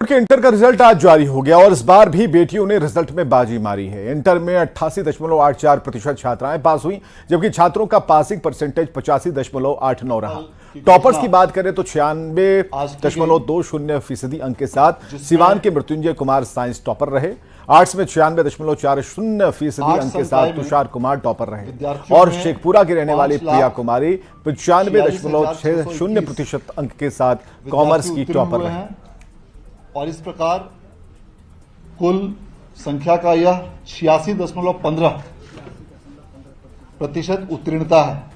के इंटर का रिजल्ट आज जारी हो गया और इस बार भी बेटियों ने रिजल्ट में बाजी मारी है। इंटर में 88.84% छात्राएं पास हुई, जबकि छात्रों का पासिंग परसेंटेज 85.89 रहा। टॉपर्स की बात करें तो 96.20% अंक के साथ सिवान के मृत्युंजय कुमार साइंस टॉपर ररहे। आर्ट्स में 96.40% अंक के साथ तुषार कुमार टॉपर रहे और शेखपुरा की रहने वाली प्रिया कुमारी 95.60% अंक के साथ कॉमर्स की टॉपर रहे। और इस प्रकार कुल संख्या का यह 86.15% उत्तीर्णता है।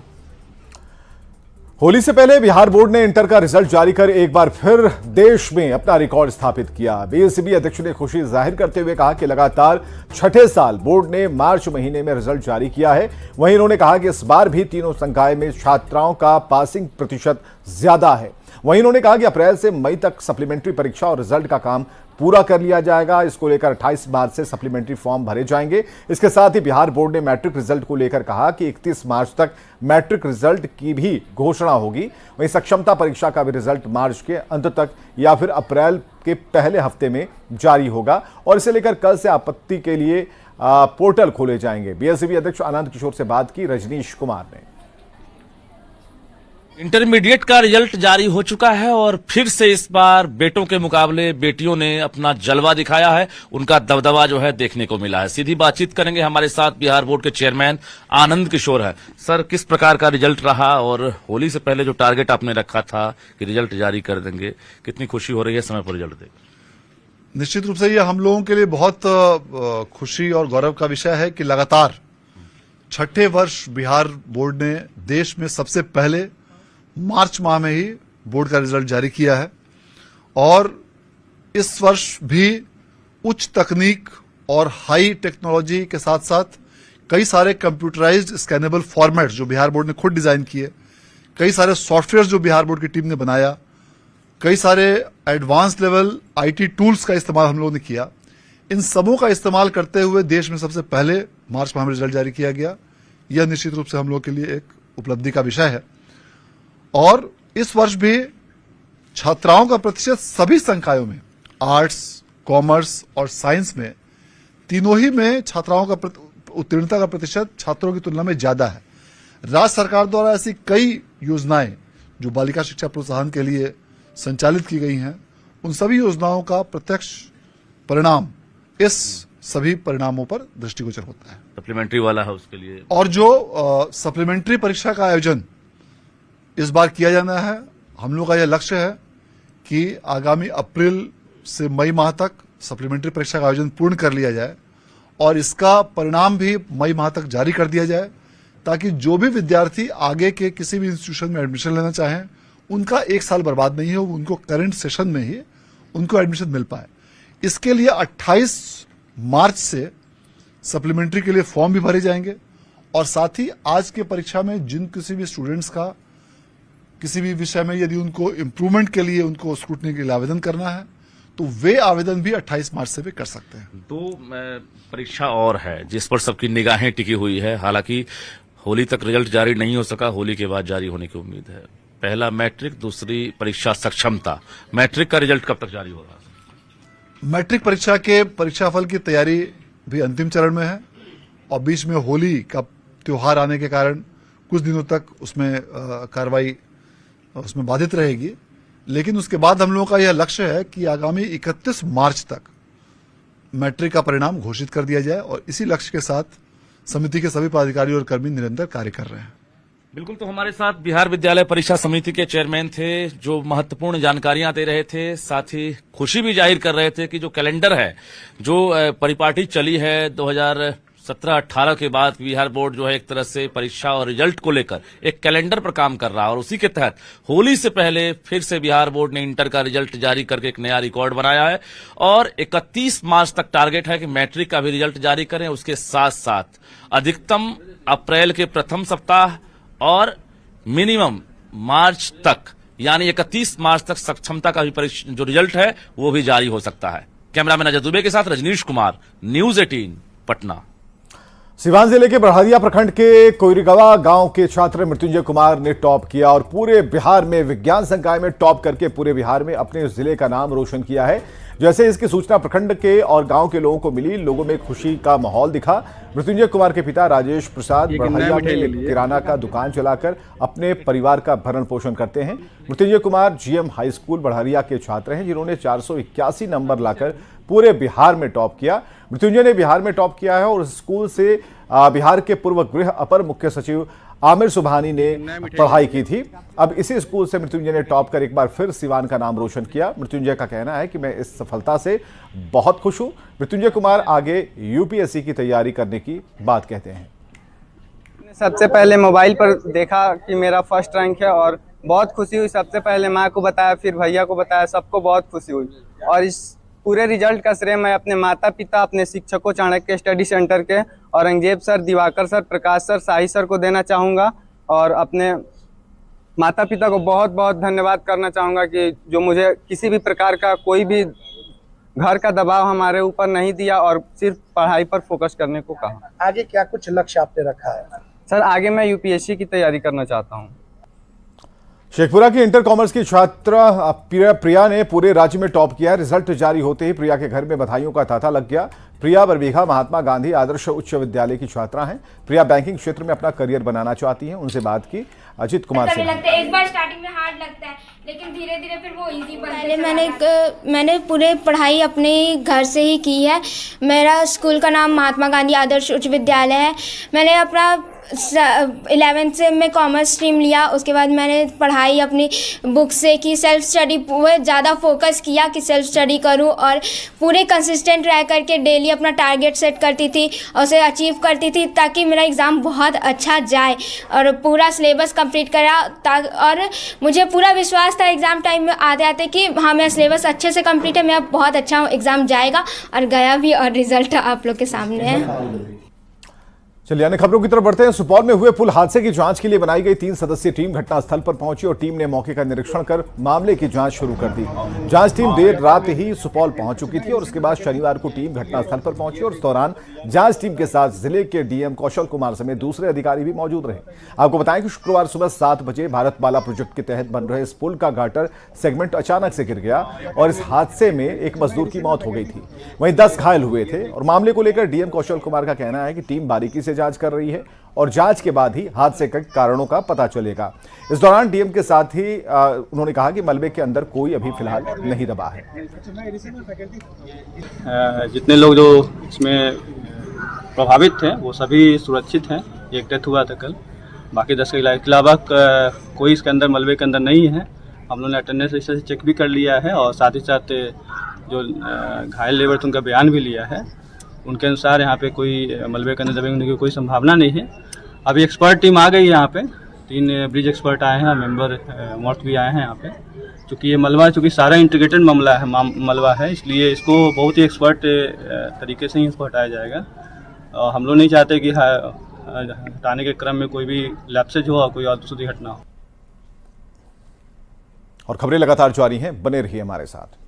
होली से पहले बिहार बोर्ड ने इंटर का रिजल्ट जारी कर एक बार फिर देश में अपना रिकॉर्ड स्थापित किया। बीएसईबी अध्यक्ष ने खुशी जाहिर करते हुए कहा कि लगातार छठे साल बोर्ड ने मार्च महीने में रिजल्ट जारी किया है। वहीं उन्होंने कहा कि इस बार भी तीनों संकाय में छात्राओं का पासिंग प्रतिशत ज्यादा है। वहीं उन्होंने कहा कि अप्रैल से मई तक सप्लीमेंट्री परीक्षा और रिजल्ट का काम पूरा कर लिया जाएगा। इसको लेकर 28 मार्च से सप्लीमेंट्री फॉर्म भरे जाएंगे। इसके साथ ही बिहार बोर्ड ने मैट्रिक रिजल्ट को लेकर कहा कि 31 मार्च तक मैट्रिक रिजल्ट की भी घोषणा होगी। वहीं सक्षमता परीक्षा का भी रिजल्ट मार्च के अंत तक या फिर अप्रैल के पहले हफ्ते में जारी होगा और इसे लेकर कल से आपत्ति के लिए पोर्टल खोले जाएंगे। बीएसईबी अध्यक्ष आनंद किशोर से बात की रजनीश कुमार ने। इंटरमीडिएट का रिजल्ट जारी हो चुका है और फिर से इस बार बेटों के मुकाबले बेटियों ने अपना जलवा दिखाया है। उनका दबदबा जो है देखने को मिला है। सीधी बातचीत करेंगे, हमारे साथ बिहार बोर्ड के चेयरमैन आनंद किशोर है। सर, किस प्रकार का रिजल्ट रहा और होली से पहले जो टारगेट आपने रखा था कि रिजल्ट जारी कर देंगे, कितनी खुशी हो रही है समय पर रिजल्ट देकर? निश्चित रूप से यह हम लोगों के लिए बहुत खुशी और गौरव का विषय है कि लगातार छठे वर्ष बिहार बोर्ड ने देश में सबसे पहले मार्च माह में ही बोर्ड का रिजल्ट जारी किया है और इस वर्ष भी उच्च तकनीक और हाई टेक्नोलॉजी के साथ साथ कई सारे कंप्यूटराइज्ड स्कैनेबल फॉर्मेट जो बिहार बोर्ड ने खुद डिजाइन किए, कई सारे सॉफ्टवेयर जो बिहार बोर्ड की टीम ने बनाया, कई सारे एडवांस लेवल आईटी टूल्स का इस्तेमाल हम लोगों ने किया। इन सबों का इस्तेमाल करते हुए देश में सबसे पहले मार्च माह में रिजल्ट जारी किया गया। यह निश्चित रूप से हम लोग के लिए एक उपलब्धि का विषय है और इस वर्ष भी छात्राओं का प्रतिशत सभी संकायों में, आर्ट्स, कॉमर्स और साइंस में, तीनों ही में छात्राओं का उत्तीर्णता का प्रतिशत छात्रों की तुलना में ज्यादा है। राज्य सरकार द्वारा ऐसी कई योजनाएं जो बालिका शिक्षा प्रोत्साहन के लिए संचालित की गई हैं, उन सभी योजनाओं का प्रत्यक्ष परिणाम इस सभी परिणामों पर दृष्टिगोचर होता है। सप्लीमेंट्री वाला है उसके लिए, और जो सप्लीमेंट्री परीक्षा का आयोजन इस बार किया जाना है, हम लोग का यह लक्ष्य है कि आगामी अप्रैल से मई माह तक सप्लीमेंट्री परीक्षा का आयोजन पूर्ण कर लिया जाए और इसका परिणाम भी मई माह तक जारी कर दिया जाए, ताकि जो भी विद्यार्थी आगे के किसी भी इंस्टीट्यूशन में एडमिशन लेना चाहें उनका एक साल बर्बाद नहीं हो, उनको करंट सेशन में ही उनको एडमिशन मिल पाए। इसके लिए 28 मार्च से सप्लीमेंट्री के लिए फॉर्म भी भरे जाएंगे और साथ ही आज के परीक्षा में जिन किसी भी स्टूडेंट्स का किसी भी विषय में यदि उनको इम्प्रूवमेंट के लिए उनको स्क्रूटनी के लिए आवेदन करना है तो वे आवेदन भी 28 मार्च से भी कर सकते हैं। तो परीक्षा और है जिस पर सबकी निगाहें टिकी हुई है। हालांकि होली तक रिजल्ट जारी नहीं हो सका, होली के बाद जारी होने की उम्मीद है। पहला मैट्रिक, दूसरी परीक्षा सक्षमता। मैट्रिक का रिजल्ट कब तक जारी होगा? मैट्रिक परीक्षा के परीक्षाफल की तैयारी भी अंतिम चरण में है और बीच में होली का त्योहार आने के कारण कुछ दिनों तक उसमें कार्रवाई उसमें बाधित रहेगी, लेकिन उसके बाद हम लोगों का यह लक्ष्य है कि आगामी 31 मार्च तक मैट्रिक का परिणाम घोषित कर दिया जाए और इसी लक्ष्य के साथ समिति के सभी पदाधिकारी और कर्मी निरंतर कार्य कर रहे हैं। बिल्कुल, तो हमारे साथ बिहार विद्यालय परीक्षा समिति के चेयरमैन थे जो महत्वपूर्ण जानकारियां दे रहे थे, साथ ही खुशी भी जाहिर कर रहे थे कि जो कैलेंडर है, जो परिपाटी चली है 2017-18 के बाद बिहार बोर्ड जो है एक तरह से परीक्षा और रिजल्ट को लेकर एक कैलेंडर पर काम कर रहा है और उसी के तहत होली से पहले फिर से बिहार बोर्ड ने इंटर का रिजल्ट जारी करके एक नया रिकॉर्ड बनाया है और 31 मार्च तक टारगेट है कि मैट्रिक का भी रिजल्ट जारी करें। उसके साथ साथ अधिकतम अप्रैल के प्रथम सप्ताह और मिनिमम मार्च तक यानी 31 मार्च तक सक्षमता का भी जो रिजल्ट है वो भी जारी हो सकता है। कैमरामैन अजय दुबे के साथ रजनीश कुमार, न्यूज़ 18 पटना। सिवान जिले के बढ़ारिया प्रखंड के कोइरीगवा गांव के छात्र मृत्युंजय कुमार ने टॉप किया और पूरे बिहार में विज्ञान संकाय में टॉप करके पूरे बिहार में अपने जिले का नाम रोशन किया है। जैसे इसकी सूचना प्रखंड के और गांव के लोगों को मिली, लोगों में खुशी का माहौल दिखा। मृत्युंजय कुमार के पिता राजेश प्रसाद बढ़ारिया में किराना का दुकान चलाकर अपने परिवार का भरण पोषण करते हैं। Mrityunjay Kumar GM high school Badharia के छात्र हैं, जिन्होंने 481 नंबर लाकर पूरे बिहार में टॉप किया। मृत्युंजय ने बिहार में टॉप किया है और स्कूल से बिहार के पूर्व गृह अपर मुख्य सचिव आमिर सुबहानी ने पढ़ाई की थी। अब इसी स्कूल से मृत्युंजय ने टॉप कर एक बार फिर सिवान का नाम रोशन किया। मृत्युंजय का कहना है कि मैं इस सफलता से बहुत खुश हूं। मृत्युंजय कुमार आगे यूपीएससी की तैयारी करने की बात कहते हैं। सबसे पहले मोबाइल पर देखा कि मेरा फर्स्ट रैंक है और बहुत खुशी हुई। सबसे पहले माँ को बताया, फिर भैया को बताया, सबको बहुत खुशी हुई। और इस पूरे रिजल्ट का श्रेय मैं अपने माता पिता, अपने शिक्षकों, चाणक्य स्टडी सेंटर के औरंगजेब सर, दिवाकर सर, प्रकाश सर, शाही सर को देना चाहूँगा। और अपने माता पिता को बहुत बहुत धन्यवाद करना चाहूँगा कि जो मुझे किसी भी प्रकार का कोई भी घर का दबाव हमारे ऊपर नहीं दिया और सिर्फ पढ़ाई पर फोकस करने को कहा। आगे क्या कुछ लक्ष्य आपने रखा है? सर आगे मैं यूपीएससी की तैयारी करना चाहता हूँ। शेखपुरा की इंटर कॉमर्स की छात्रा प्रिया ने पूरे राज्य में टॉप किया। रिजल्ट जारी होते ही प्रिया के घर में बधाइयों का तांता लग गया। प्रिया बरबीघा महात्मा गांधी आदर्श उच्च विद्यालय की छात्रा हैं। प्रिया बैंकिंग क्षेत्र में अपना करियर बनाना चाहती हैं। उनसे बात की अजित कुमार से। लगता है एक बार स्टार्टिंग में हार्ड लगता है, लेकिन धीरे धीरे फिर वो इजी बनता है। मैंने पूरे पढ़ाई अपने घर से ही की है। मेरा स्कूल का नाम महात्मा गांधी आदर्श उच्च विद्यालय है। मैंने अपना 11th से मैं कॉमर्स स्ट्रीम लिया। उसके बाद मैंने पढ़ाई अपनी बुक से की, सेल्फ स्टडी पे ज़्यादा फोकस किया कि सेल्फ स्टडी करूं और पूरे कंसिस्टेंट रह करके डेली अपना टारगेट सेट करती थी और उसे अचीव करती थी ताकि मेरा एग्ज़ाम बहुत अच्छा जाए और पूरा सिलेबस कंप्लीट करा। और मुझे पूरा विश्वास था एग्ज़ाम टाइम में आते आते कि हाँ मेरा सिलेबस अच्छे से कंप्लीट है, मेरा बहुत अच्छा एग्ज़ाम जाएगा और गया भी। और रिजल्ट आप लोग के सामने है। चलिए अन्य खबरों की तरफ बढ़ते हैं। सुपौल में हुए पुल हादसे की जांच के लिए बनाई गई 3 सदस्यीय टीम घटनास्थल पर पहुंची और टीम ने मौके का निरीक्षण कर मामले की जांच शुरू कर दी। जांच टीम देर रात ही सुपौल पहुंच चुकी थी और उसके बाद शनिवार को टीम घटनास्थल पर पहुंची और इस दौरान जांच टीम के साथ जिले के डीएम कौशल कुमार समेत दूसरे अधिकारी भी मौजूद रहे। आपको बताएं कि शुक्रवार सुबह 7 बजे भारतमाला प्रोजेक्ट के तहत बन रहे इस पुल का गाटर सेगमेंट अचानक से गिर गया और इस हादसे में एक मजदूर की मौत हो गई थी, वहीं 10 घायल हुए थे। और मामले को लेकर डीएम कौशल कुमार का कहना है कि टीम बारीकी से जांच कर रही है और जांच के बाद ही हादसे के कारणों का पता चलेगा। इस दौरान डीएम के साथ ही उन्होंने कहा कि मलबे के अंदर कोई अभी फिलहाल नहीं दबा है। जितने लोग जो इसमें प्रभावित थे वो सभी सुरक्षित हैं। एक डेथ हुआ था कल, बाकी 10 के अलावा कोई इसके अंदर मलबे के अंदर नहीं है। हम लोगों ने अटेंडेंस से चेक भी कर लिया है और साथ ही साथ जो घायल लेबर थे उनका बयान भी लिया है। उनके अनुसार यहाँ पे कोई मलबे के अंदर दबे होने की कोई संभावना नहीं है। अभी एक्सपर्ट टीम आ गई है यहाँ पे, 3 ब्रिज एक्सपर्ट आए हैं, मेंबर मॉर्थ भी आए हैं यहाँ पे। चूँकि ये मलबा सारा इंटीग्रेटेड मामला है मलबा है, इसलिए इसको बहुत ही एक्सपर्ट तरीके से ही इसको हटाया जाएगा। और हम लोग नहीं चाहते कि हटाने के क्रम में कोई भी लैप्सेज हो और कोई और दूसरी घटना हो। और खबरें लगातार जारी हैं, बने रहिए हमारे साथ।